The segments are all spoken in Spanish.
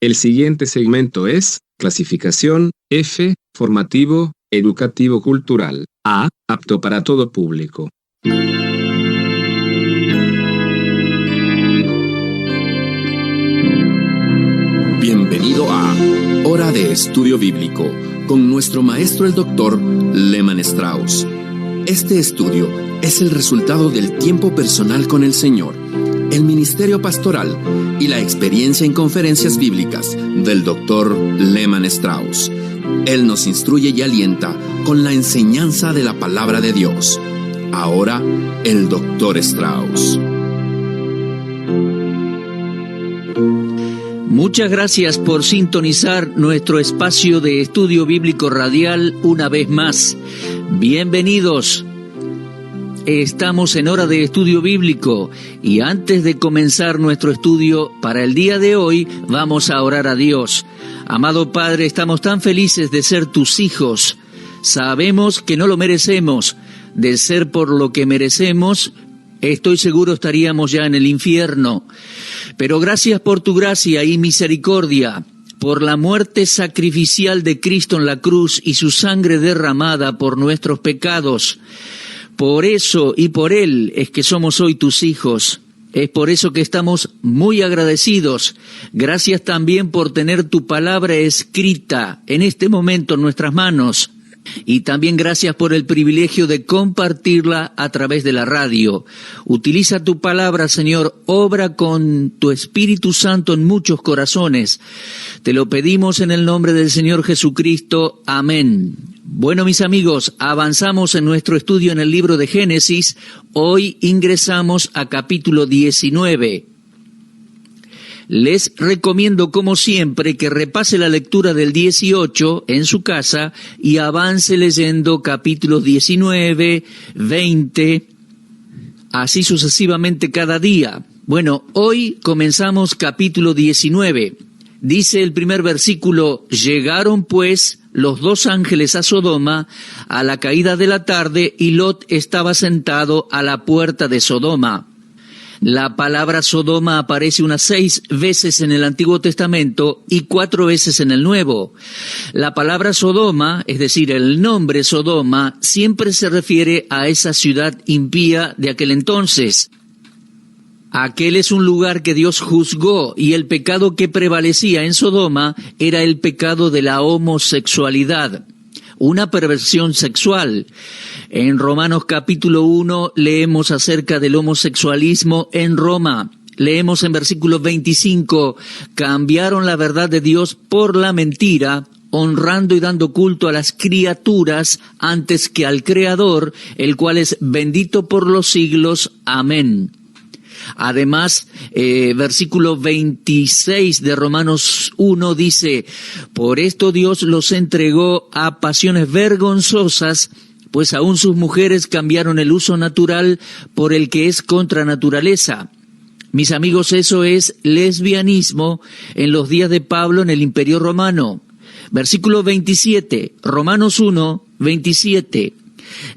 El siguiente segmento es clasificación F, formativo, educativo cultural. A, apto para todo público. Bienvenido a Hora de Estudio Bíblico con nuestro maestro el Dr. Lehman Strauss. Este estudio es el resultado del tiempo personal con el Señor, el ministerio pastoral y la experiencia en conferencias bíblicas del Dr. Lehman Strauss. Él nos instruye y alienta con la enseñanza de la palabra de Dios. Ahora, el Dr. Strauss. Muchas gracias por sintonizar nuestro espacio de estudio bíblico radial una vez más. Bienvenidos. Estamos en Hora de Estudio Bíblico y antes de comenzar nuestro estudio para el día de hoy, vamos a orar a Dios. Amado Padre, estamos tan felices de ser tus hijos. Sabemos que no lo merecemos. De ser por lo que merecemos, estoy seguro estaríamos ya en el infierno. Pero gracias por tu gracia y misericordia, por la muerte sacrificial de Cristo en la cruz y su sangre derramada por nuestros pecados. Por eso y por Él es que somos hoy tus hijos. Es por eso que estamos muy agradecidos. Gracias también por tener tu palabra escrita en este momento en nuestras manos. Y también gracias por el privilegio de compartirla a través de la radio. Utiliza tu palabra, Señor, obra con tu Espíritu Santo en muchos corazones. Te lo pedimos en el nombre del Señor Jesucristo. Amén. Bueno, mis amigos, avanzamos en nuestro estudio en el libro de Génesis. Hoy ingresamos a capítulo 19. Les recomiendo, como siempre, que repase la lectura del 18 en su casa y avance leyendo capítulos 19, 20, así sucesivamente cada día. Bueno, hoy comenzamos capítulo 19. Dice el primer versículo: llegaron pues los dos ángeles a Sodoma a la caída de la tarde, y Lot estaba sentado a la puerta de Sodoma. La palabra Sodoma aparece unas 6 veces en el Antiguo Testamento y 4 veces en el Nuevo. La palabra Sodoma, es decir, el nombre Sodoma, siempre se refiere a esa ciudad impía de aquel entonces. Aquel es un lugar que Dios juzgó, y el pecado que prevalecía en Sodoma era el pecado de la homosexualidad, una perversión sexual. En Romanos capítulo 1 leemos acerca del homosexualismo en Roma. Leemos en versículo 25, cambiaron la verdad de Dios por la mentira, honrando y dando culto a las criaturas antes que al Creador, el cual es bendito por los siglos. Amén. Además, versículo 26 de Romanos 1 dice, por esto Dios los entregó a pasiones vergonzosas, pues aún sus mujeres cambiaron el uso natural por el que es contra naturaleza. Mis amigos, eso es lesbianismo en los días de Pablo en el Imperio Romano. Versículo 27, Romanos 1, 27.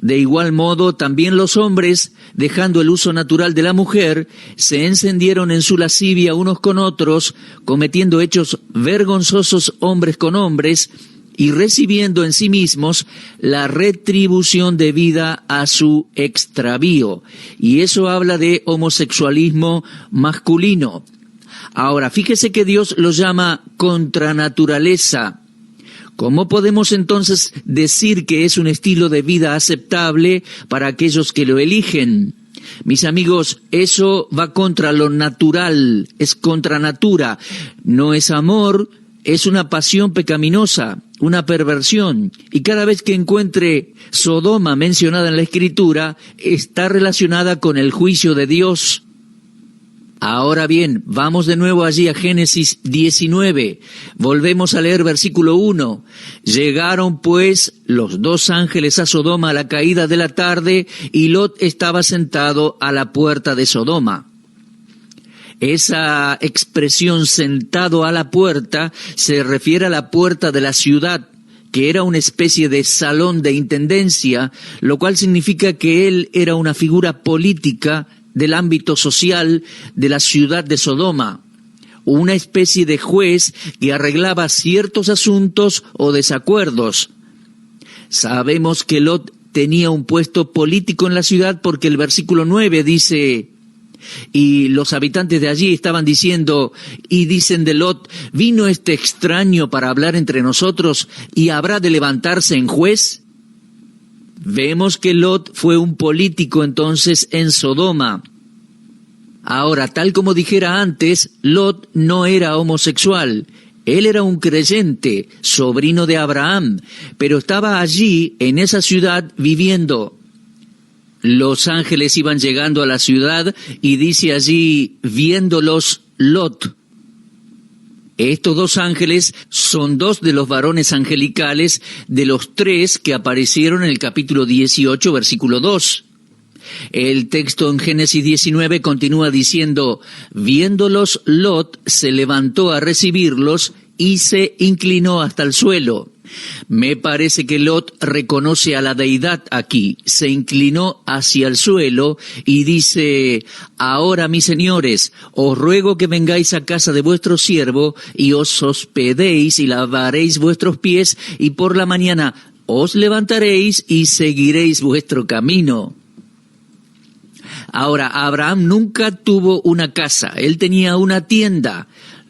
De igual modo, también los hombres, dejando el uso natural de la mujer, se encendieron en su lascivia unos con otros, cometiendo hechos vergonzosos hombres con hombres, y recibiendo en sí mismos la retribución debida a su extravío. Y eso habla de homosexualismo masculino. Ahora, fíjese que Dios lo llama contra naturaleza. ¿Cómo podemos entonces decir que es un estilo de vida aceptable para aquellos que lo eligen? Mis amigos, eso va contra lo natural, es contra natura. No es amor, es una pasión pecaminosa, una perversión. Y cada vez que encuentre Sodoma mencionada en la Escritura, está relacionada con el juicio de Dios. Ahora bien, vamos de nuevo allí a Génesis 19. Volvemos a leer versículo 1. Llegaron pues los dos ángeles a Sodoma a la caída de la tarde, y Lot estaba sentado a la puerta de Sodoma. Esa expresión sentado a la puerta se refiere a la puerta de la ciudad, que era una especie de salón de intendencia, lo cual significa que él era una figura política del ámbito social de la ciudad de Sodoma. una especie de juez que arreglaba ciertos asuntos o desacuerdos. Sabemos que Lot tenía un puesto político en la ciudad porque el versículo 9 dice: y los habitantes de allí estaban diciendo, y dicen de Lot, ¿vino este extraño para hablar entre nosotros y habrá de levantarse en juez? Vemos que Lot fue un político entonces en Sodoma. Ahora, tal como dijera antes, Lot no era homosexual. Él era un creyente, sobrino de Abraham, pero estaba allí, en esa ciudad, viviendo. Los ángeles iban llegando a la ciudad y dice allí, viéndolos, Lot. Estos dos ángeles son dos de los varones angelicales de los tres que aparecieron en el capítulo 18, versículo 2. El texto en Génesis 19 continúa diciendo, viéndolos, Lot se levantó a recibirlos y se inclinó hasta el suelo. Me parece que Lot reconoce a la deidad aquí, se inclinó hacia el suelo y dice, ahora mis señores, os ruego que vengáis a casa de vuestro siervo y os hospedéis y lavaréis vuestros pies y por la mañana os levantaréis y seguiréis vuestro camino. Ahora, Abraham nunca tuvo una casa, él tenía una tienda.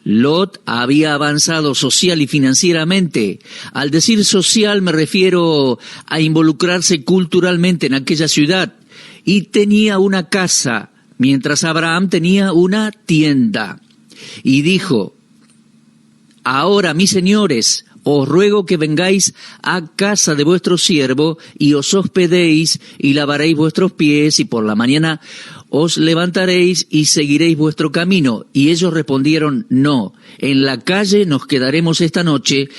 Lot había avanzado social y financieramente. Al decir social me refiero a involucrarse culturalmente en aquella ciudad. Y tenía una casa, mientras Abraham tenía una tienda. Y dijo, ahora mis señores, os ruego que vengáis a casa de vuestro siervo y os hospedéis y lavaréis vuestros pies y por la mañana os levantaréis y seguiréis vuestro camino. Y ellos respondieron, no, en la calle nos quedaremos esta noche.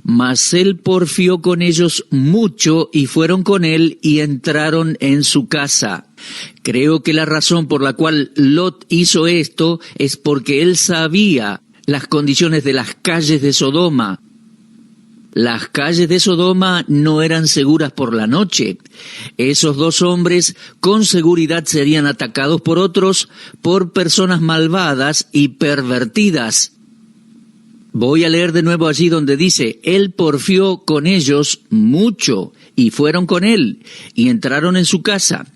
Mas él porfió con ellos mucho y fueron con él y entraron en su casa. Creo que la razón por la cual Lot hizo esto es porque él sabía las condiciones de las calles de Sodoma. Las calles de Sodoma no eran seguras por la noche. Esos dos hombres con seguridad serían atacados por otros, por personas malvadas y pervertidas. Voy a leer de nuevo allí donde dice, él porfió con ellos mucho, y fueron con él, y entraron en su casa.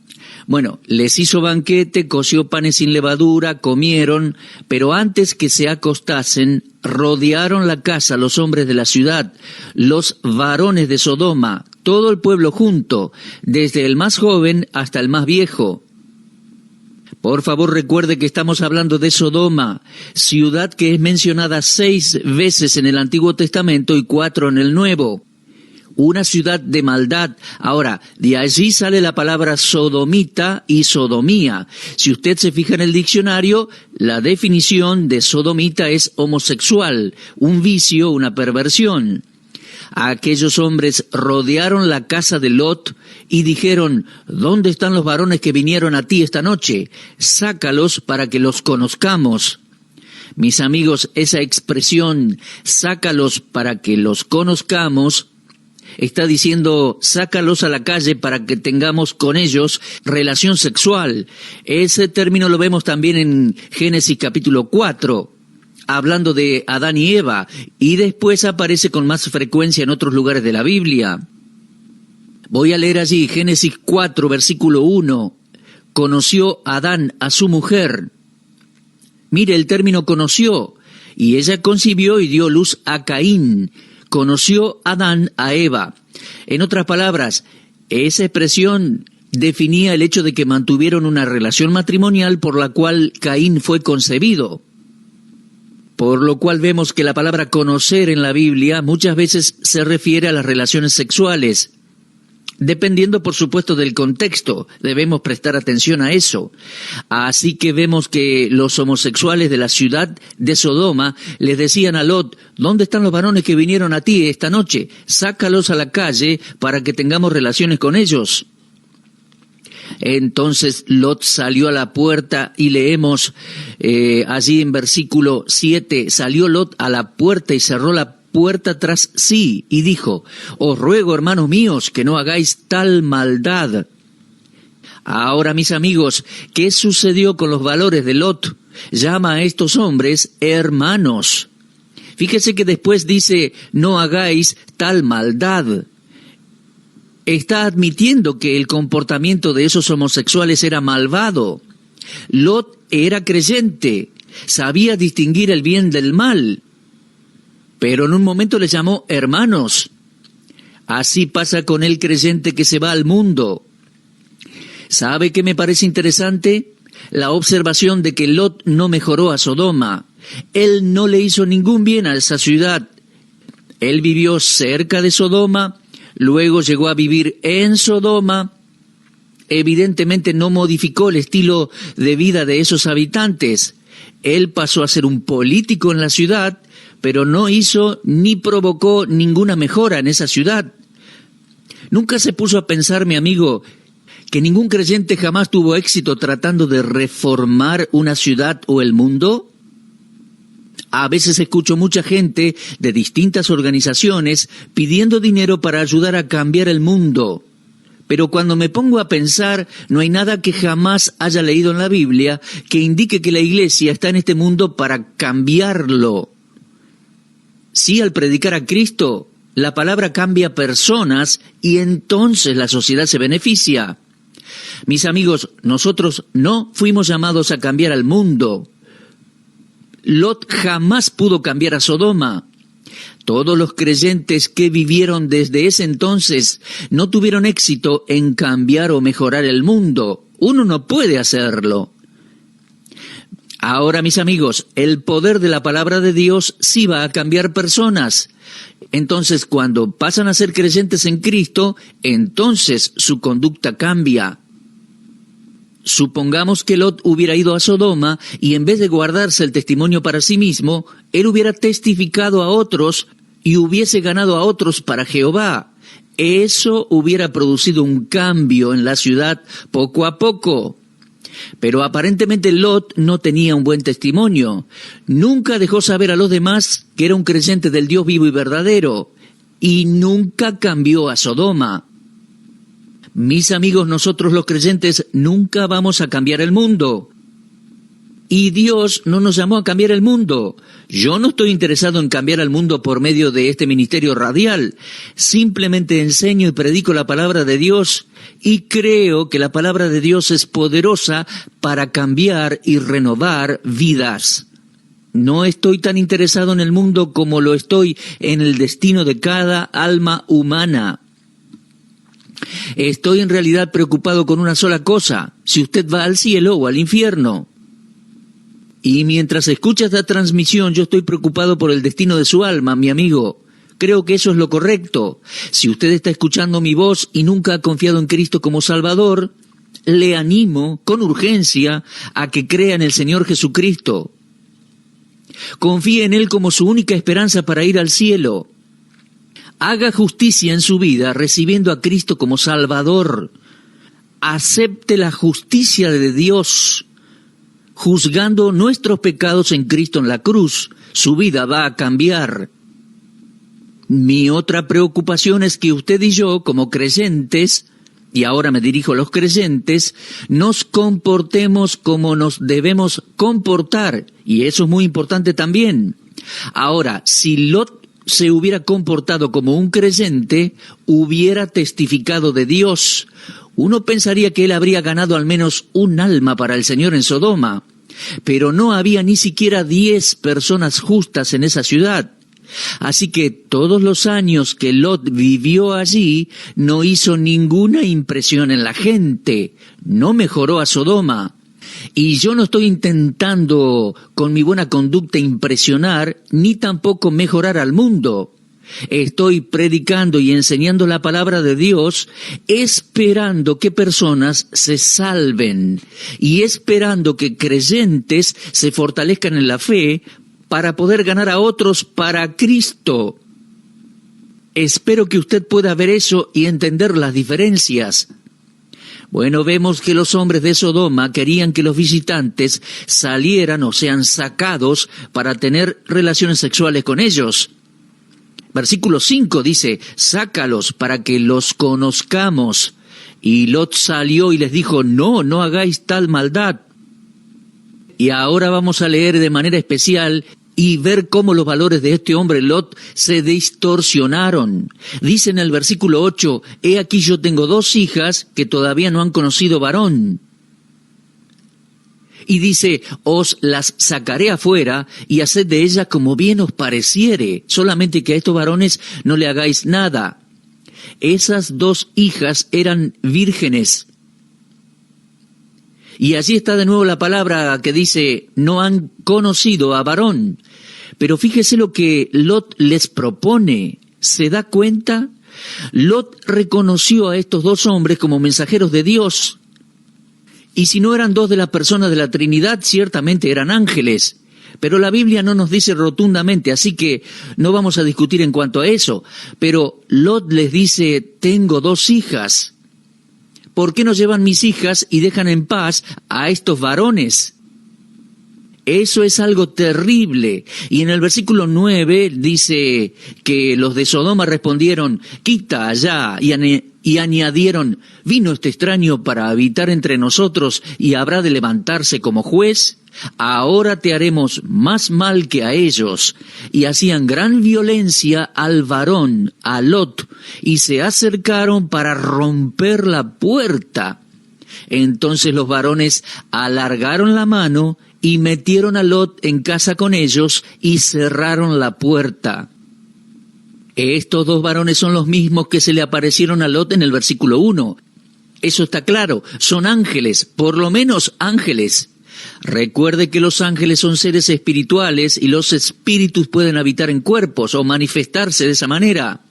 Bueno, les hizo banquete, coció panes sin levadura, comieron, pero antes que se acostasen, rodearon la casa los hombres de la ciudad, los varones de Sodoma, todo el pueblo junto, desde el más joven hasta el más viejo. Por favor, recuerde que estamos hablando de Sodoma, ciudad que es mencionada 6 veces en el Antiguo Testamento y 4 en el Nuevo. Una ciudad de maldad. Ahora, de allí sale la palabra sodomita y sodomía. Si usted se fija en el diccionario, la definición de sodomita es homosexual, un vicio, una perversión. Aquellos hombres rodearon la casa de Lot y dijeron, ¿dónde están los varones que vinieron a ti esta noche? Sácalos para que los conozcamos. Mis amigos, esa expresión, sácalos para que los conozcamos, está diciendo, sácalos a la calle para que tengamos con ellos relación sexual. Ese término lo vemos también en Génesis capítulo 4, hablando de Adán y Eva, y después aparece con más frecuencia en otros lugares de la Biblia. Voy a leer allí, Génesis 4, versículo 1. Conoció Adán a su mujer. Mire el término conoció, y ella concibió y dio luz a Caín. Conoció Adán a Eva. En otras palabras, esa expresión definía el hecho de que mantuvieron una relación matrimonial por la cual Caín fue concebido. Por lo cual vemos que la palabra conocer en la Biblia muchas veces se refiere a las relaciones sexuales. Dependiendo, por supuesto, del contexto, debemos prestar atención a eso. Así que vemos que los homosexuales de la ciudad de Sodoma les decían a Lot, ¿dónde están los varones que vinieron a ti esta noche? Sácalos a la calle para que tengamos relaciones con ellos. Entonces Lot salió a la puerta y leemos allí en versículo 7, salió Lot a la puerta y cerró la puerta tras sí, y dijo, os ruego, hermanos míos, que no hagáis tal maldad. Ahora, mis amigos, ¿qué sucedió con los valores de Lot? Llama a estos hombres hermanos. Fíjese que después dice, no hagáis tal maldad. Está admitiendo que el comportamiento de esos homosexuales era malvado. Lot era creyente, sabía distinguir el bien del mal, pero en un momento les llamó hermanos. Así pasa con el creyente que se va al mundo. ¿Sabe qué me parece interesante? La observación de que Lot no mejoró a Sodoma. Él no le hizo ningún bien a esa ciudad. Él vivió cerca de Sodoma, luego llegó a vivir en Sodoma. Evidentemente no modificó el estilo de vida de esos habitantes. Él pasó a ser un político en la ciudad, pero no hizo ni provocó ninguna mejora en esa ciudad. ¿Nunca se puso a pensar, mi amigo, que ningún creyente jamás tuvo éxito tratando de reformar una ciudad o el mundo? A veces escucho mucha gente de distintas organizaciones pidiendo dinero para ayudar a cambiar el mundo. Pero cuando me pongo a pensar, no hay nada que jamás haya leído en la Biblia que indique que la iglesia está en este mundo para cambiarlo. Sí, al predicar a Cristo, la palabra cambia personas y entonces la sociedad se beneficia. Mis amigos, nosotros no fuimos llamados a cambiar al mundo. Lot jamás pudo cambiar a Sodoma. Todos los creyentes que vivieron desde ese entonces no tuvieron éxito en cambiar o mejorar el mundo. Uno no puede hacerlo. Ahora, mis amigos, el poder de la palabra de Dios sí va a cambiar personas. Entonces, cuando pasan a ser creyentes en Cristo, entonces su conducta cambia. Supongamos que Lot hubiera ido a Sodoma y en vez de guardarse el testimonio para sí mismo, él hubiera testificado a otros y hubiese ganado a otros para Jehová. Eso hubiera producido un cambio en la ciudad poco a poco. Pero aparentemente Lot no tenía un buen testimonio. Nunca dejó saber a los demás que era un creyente del Dios vivo y verdadero. Y nunca cambió a Sodoma. Mis amigos, nosotros los creyentes nunca vamos a cambiar el mundo. Y Dios no nos llamó a cambiar el mundo. Yo no estoy interesado en cambiar el mundo por medio de este ministerio radial. Simplemente enseño y predico la palabra de Dios y creo que la palabra de Dios es poderosa para cambiar y renovar vidas. No estoy tan interesado en el mundo como lo estoy en el destino de cada alma humana. Estoy en realidad preocupado con una sola cosa, si usted va al cielo o al infierno. Y mientras escucha esta transmisión, yo estoy preocupado por el destino de su alma, mi amigo. Creo que eso es lo correcto. Si usted está escuchando mi voz y nunca ha confiado en Cristo como Salvador, le animo con urgencia a que crea en el Señor Jesucristo. Confíe en Él como su única esperanza para ir al cielo. Haga justicia en su vida recibiendo a Cristo como Salvador. Acepte la justicia de Dios. Juzgando nuestros pecados en Cristo en la cruz, su vida va a cambiar. Mi otra preocupación es que usted y yo, como creyentes, y ahora me dirijo a los creyentes, nos comportemos como nos debemos comportar, y eso es muy importante también. Ahora, si Lot se hubiera comportado como un creyente, hubiera testificado de Dios. Uno pensaría que él habría ganado al menos un alma para el Señor en Sodoma, pero no había ni siquiera 10 personas justas en esa ciudad. Así que todos los años que Lot vivió allí, no hizo ninguna impresión en la gente, no mejoró a Sodoma. Y yo no estoy intentando con mi buena conducta impresionar, ni tampoco mejorar al mundo. Estoy predicando y enseñando la palabra de Dios, esperando que personas se salven y esperando que creyentes se fortalezcan en la fe para poder ganar a otros para Cristo. Espero que usted pueda ver eso y entender las diferencias. Bueno, vemos que los hombres de Sodoma querían que los visitantes salieran o sean sacados para tener relaciones sexuales con ellos. Versículo 5 dice, sácalos para que los conozcamos. Y Lot salió y les dijo, no hagáis tal maldad. Y ahora vamos a leer de manera especial y ver cómo los valores de este hombre Lot se distorsionaron. Dice en el versículo 8, he aquí yo tengo 2 hijas que todavía no han conocido varón. Y dice, os las sacaré afuera y haced de ellas como bien os pareciere, solamente que a estos varones no le hagáis nada. Esas 2 hijas eran vírgenes. Y allí está de nuevo la palabra que dice, no han conocido a varón. Pero fíjese lo que Lot les propone. ¿Se da cuenta? Lot reconoció a estos 2 hombres como mensajeros de Dios. Y si no eran 2 de las personas de la Trinidad, ciertamente eran ángeles. Pero la Biblia no nos dice rotundamente, así que no vamos a discutir en cuanto a eso. Pero Lot les dice, tengo 2 hijas. ¿Por qué no llevan mis hijas y dejan en paz a estos varones? Eso es algo terrible. Y en el versículo 9 dice que los de Sodoma respondieron, quita allá, y añadieron, ¿vino este extraño para habitar entre nosotros y habrá de levantarse como juez? Ahora te haremos más mal que a ellos. Y hacían gran violencia al varón, a Lot, y se acercaron para romper la puerta. Entonces los varones alargaron la mano y metieron a Lot en casa con ellos y cerraron la puerta. Estos 2 varones son los mismos que se le aparecieron a Lot en el versículo 1. Eso está claro, son ángeles, por lo menos ángeles. Recuerde que los ángeles son seres espirituales y los espíritus pueden habitar en cuerpos o manifestarse de esa manera.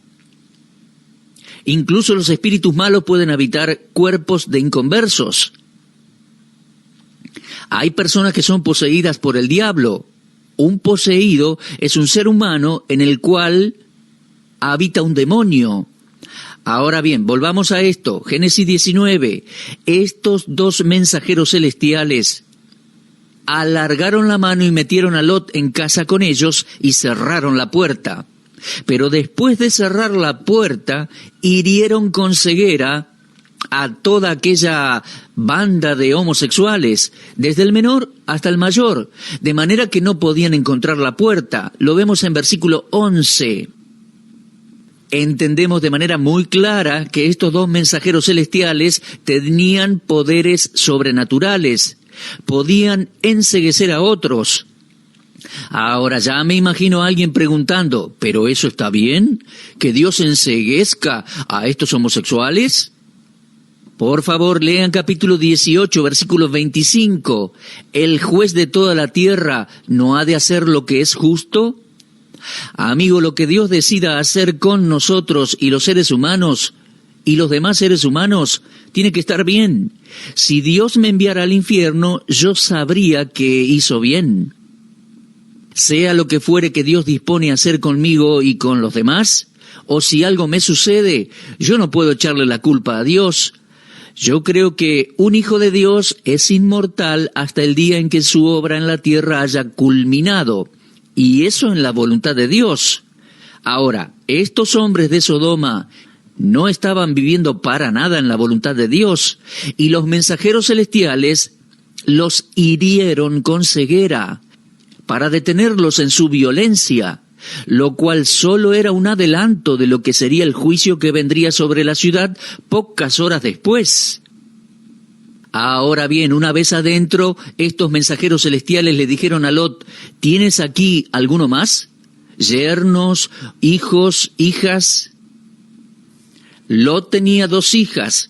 Incluso los espíritus malos pueden habitar cuerpos de inconversos. Hay personas que son poseídas por el diablo. Un poseído es un ser humano en el cual habita un demonio. Ahora bien, volvamos a esto. Génesis 19. Estos 2 mensajeros celestiales alargaron la mano y metieron a Lot en casa con ellos y cerraron la puerta. Pero después de cerrar la puerta, hirieron con ceguera a toda aquella banda de homosexuales, desde el menor hasta el mayor, de manera que no podían encontrar la puerta. Lo vemos en versículo 11. Entendemos de manera muy clara que estos 2 mensajeros celestiales tenían poderes sobrenaturales. Podían enceguecer a otros. Ahora ya me imagino a alguien preguntando, ¿pero eso está bien? ¿Que Dios enceguezca a estos homosexuales? Por favor, lean capítulo 18, versículo 25. ¿El juez de toda la tierra no ha de hacer lo que es justo? Amigo, lo que Dios decida hacer con nosotros y los seres humanos y los demás seres humanos tiene que estar bien. Si Dios me enviara al infierno, yo sabría que hizo bien. Sea lo que fuere que Dios dispone a hacer conmigo y con los demás, o si algo me sucede, yo no puedo echarle la culpa a Dios. Yo creo que un hijo de Dios es inmortal hasta el día en que su obra en la tierra haya culminado, y eso en la voluntad de Dios. Ahora, estos hombres de Sodoma no estaban viviendo para nada en la voluntad de Dios, y los mensajeros celestiales los hirieron con ceguera para detenerlos en su violencia, lo cual solo era un adelanto de lo que sería el juicio que vendría sobre la ciudad pocas horas después. Ahora bien, una vez adentro, estos mensajeros celestiales le dijeron a Lot, ¿tienes aquí alguno más? ¿Yernos, hijos, hijas? Lot tenía 2 hijas.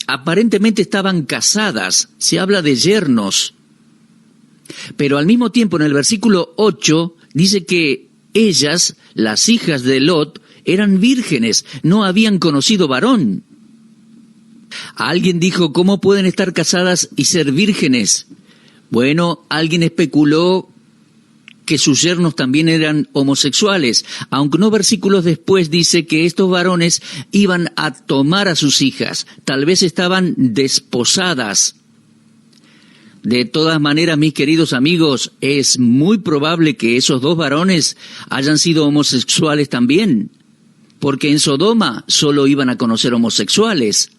Aparentemente estaban casadas. Se habla de yernos. Pero al mismo tiempo, en el versículo 8, dice que ellas, las hijas de Lot, eran vírgenes, no habían conocido varón. Alguien dijo, ¿cómo pueden estar casadas y ser vírgenes? Bueno, alguien especuló que sus yernos también eran homosexuales, aunque no versículos después dice que estos varones iban a tomar a sus hijas, tal vez estaban desposadas. De todas maneras, mis queridos amigos, es muy probable que esos 2 varones hayan sido homosexuales también, porque en Sodoma solo iban a conocer homosexuales.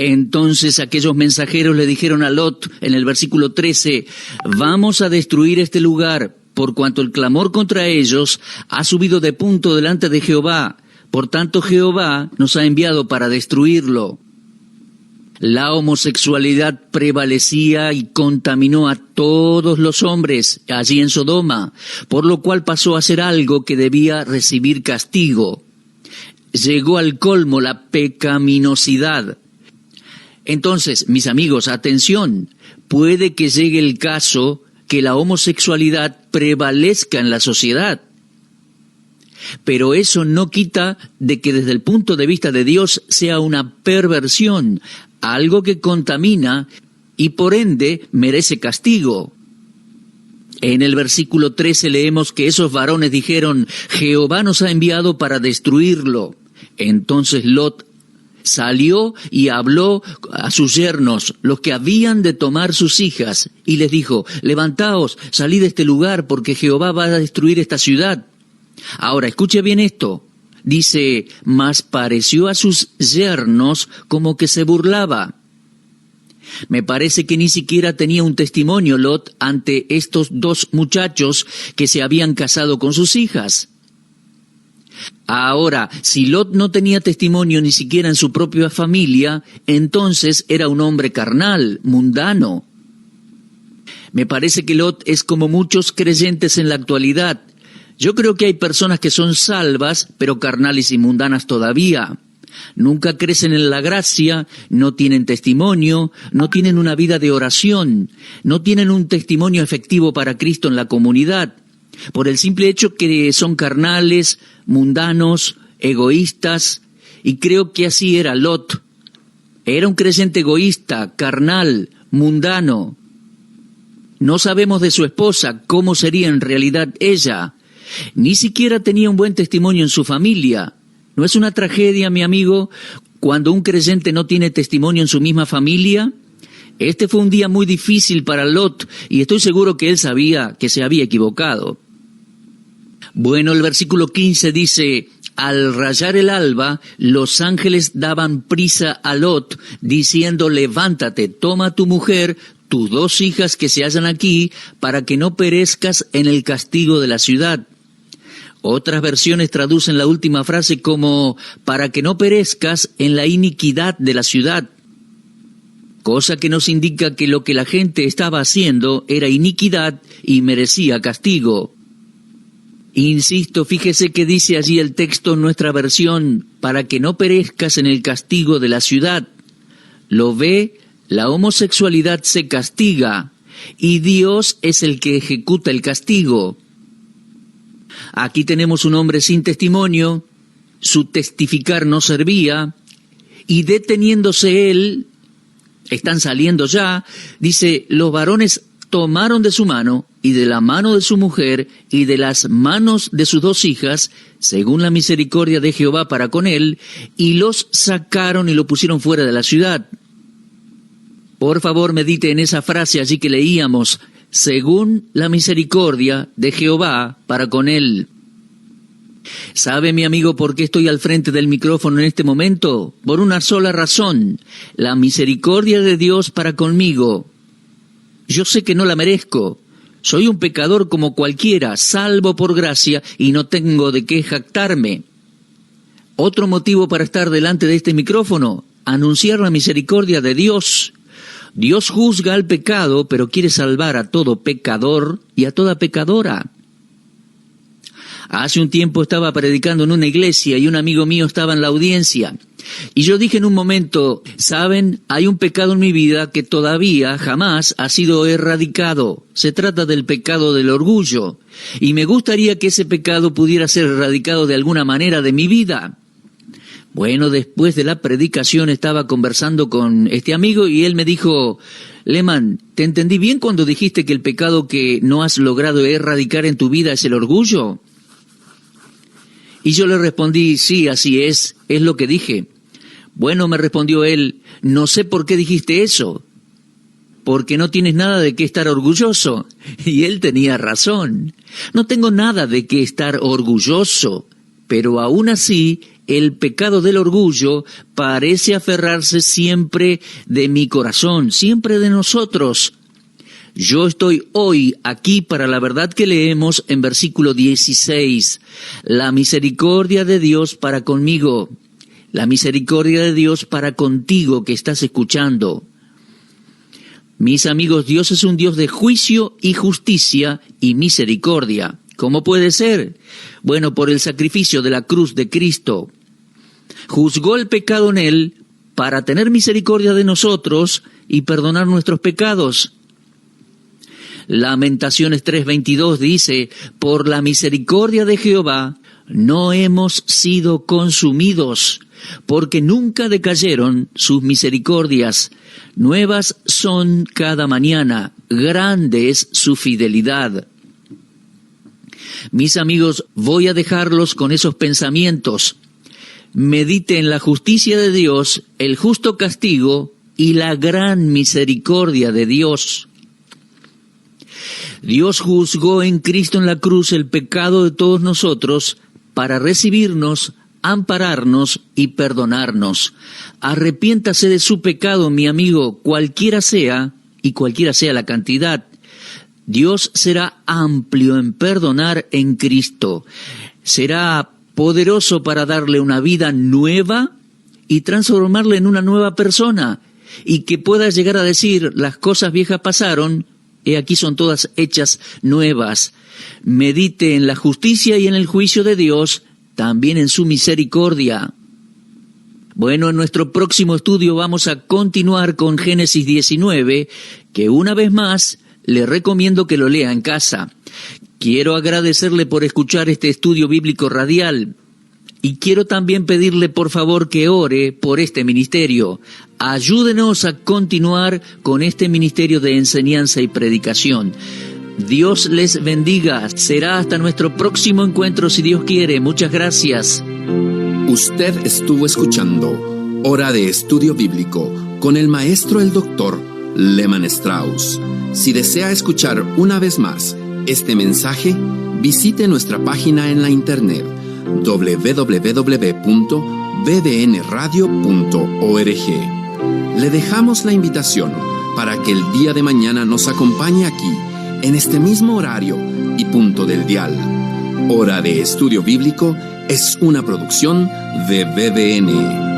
Entonces aquellos mensajeros le dijeron a Lot, en el versículo 13, vamos a destruir este lugar, por cuanto el clamor contra ellos ha subido de punto delante de Jehová. Por tanto Jehová nos ha enviado para destruirlo. La homosexualidad prevalecía y contaminó a todos los hombres allí en Sodoma, por lo cual pasó a ser algo que debía recibir castigo. Llegó al colmo la pecaminosidad. Entonces, mis amigos, atención, puede que llegue el caso que la homosexualidad prevalezca en la sociedad. Pero eso no quita de que desde el punto de vista de Dios sea una perversión, algo que contamina y por ende merece castigo. En el versículo 13 leemos que esos varones dijeron, Jehová nos ha enviado para destruirlo. Entonces Lot salió y habló a sus yernos, los que habían de tomar sus hijas, y les dijo, levantaos, salid de este lugar, porque Jehová va a destruir esta ciudad. Ahora, escuche bien esto. Dice, mas pareció a sus yernos como que se burlaba. Me parece que ni siquiera tenía un testimonio Lot ante estos dos muchachos que se habían casado con sus hijas. Ahora, si Lot no tenía testimonio ni siquiera en su propia familia, entonces era un hombre carnal, mundano. Me parece que Lot es como muchos creyentes en la actualidad. Yo creo que hay personas que son salvas, pero carnales y mundanas todavía. Nunca crecen en la gracia, no tienen testimonio, no tienen una vida de oración, no tienen un testimonio efectivo para Cristo en la comunidad. Por el simple hecho que son carnales, mundanos, egoístas, y creo que así era Lot. Era un creyente egoísta, carnal, mundano. No sabemos de su esposa cómo sería en realidad ella. Ni siquiera tenía un buen testimonio en su familia. ¿No es una tragedia, mi amigo, cuando un creyente no tiene testimonio en su misma familia? Este fue un día muy difícil para Lot, y estoy seguro que él sabía que se había equivocado. Bueno, el versículo 15 dice, al rayar el alba, los ángeles daban prisa a Lot, diciendo, levántate, toma tu mujer, tus dos hijas que se hallan aquí, para que no perezcas en el castigo de la ciudad. Otras versiones traducen la última frase como, para que no perezcas en la iniquidad de la ciudad. Cosa que nos indica que lo que la gente estaba haciendo era iniquidad y merecía castigo. Insisto, fíjese que dice allí el texto en nuestra versión, para que no perezcas en el castigo de la ciudad. Lo ve, la homosexualidad se castiga, y Dios es el que ejecuta el castigo. Aquí tenemos un hombre sin testimonio, su testificar no servía, y deteniéndose él, están saliendo ya, dice, los varones tomaron de su mano, y de la mano de su mujer, y de las manos de sus dos hijas, según la misericordia de Jehová para con él, y los sacaron y lo pusieron fuera de la ciudad. Por favor, medite en esa frase allí que leíamos, según la misericordia de Jehová para con él. ¿Sabe, mi amigo, por qué estoy al frente del micrófono en este momento? Por una sola razón, la misericordia de Dios para conmigo. Yo sé que no la merezco. Soy un pecador como cualquiera, salvo por gracia, y no tengo de qué jactarme. Otro motivo para estar delante de este micrófono, anunciar la misericordia de Dios. Dios juzga al pecado, pero quiere salvar a todo pecador y a toda pecadora. Hace un tiempo estaba predicando en una iglesia y un amigo mío estaba en la audiencia. Y yo dije en un momento, ¿saben? Hay un pecado en mi vida que todavía jamás ha sido erradicado. Se trata del pecado del orgullo. Y me gustaría que ese pecado pudiera ser erradicado de alguna manera de mi vida. Bueno, después de la predicación estaba conversando con este amigo y él me dijo, Lehmann, ¿te entendí bien cuando dijiste que el pecado que no has logrado erradicar en tu vida es el orgullo? Y yo le respondí, sí, así es lo que dije. Bueno, me respondió él, no sé por qué dijiste eso, porque no tienes nada de qué estar orgulloso. Y él tenía razón, no tengo nada de qué estar orgulloso, pero aún así el pecado del orgullo parece aferrarse siempre de mi corazón, siempre de nosotros. Yo estoy hoy aquí para la verdad que leemos en versículo 16. La misericordia de Dios para conmigo, la misericordia de Dios para contigo que estás escuchando. Mis amigos, Dios es un Dios de juicio y justicia y misericordia. ¿Cómo puede ser? Bueno, por el sacrificio de la cruz de Cristo. Juzgó el pecado en Él para tener misericordia de nosotros y perdonar nuestros pecados. Lamentaciones 3:22 dice, por la misericordia de Jehová no hemos sido consumidos, porque nunca decayeron sus misericordias. Nuevas son cada mañana, grande es su fidelidad. Mis amigos, voy a dejarlos con esos pensamientos. Medite en la justicia de Dios, el justo castigo y la gran misericordia de Dios. Dios juzgó en Cristo en la cruz el pecado de todos nosotros para recibirnos, ampararnos y perdonarnos. Arrepiéntase de su pecado, mi amigo, cualquiera sea y cualquiera sea la cantidad. Dios será amplio en perdonar en Cristo. Será poderoso para darle una vida nueva y transformarle en una nueva persona. Y que pueda llegar a decir, las cosas viejas pasaron, he aquí son todas hechas nuevas. Medite en la justicia y en el juicio de Dios, también en su misericordia. Bueno, en nuestro próximo estudio vamos a continuar con Génesis 19, que una vez más le recomiendo que lo lea en casa. Quiero agradecerle por escuchar este estudio bíblico radial y quiero también pedirle por favor que ore por este ministerio. Ayúdenos a continuar con este ministerio de enseñanza y predicación. Dios les bendiga. Será hasta nuestro próximo encuentro si Dios quiere. Muchas gracias. Usted estuvo escuchando Hora de Estudio Bíblico con el maestro el doctor Lehman Strauss. Si desea escuchar una vez más este mensaje, visite nuestra página en la internet www.bbnradio.org. Le dejamos la invitación para que el día de mañana nos acompañe aquí, en este mismo horario y punto del dial. Hora de Estudio Bíblico es una producción de BBN.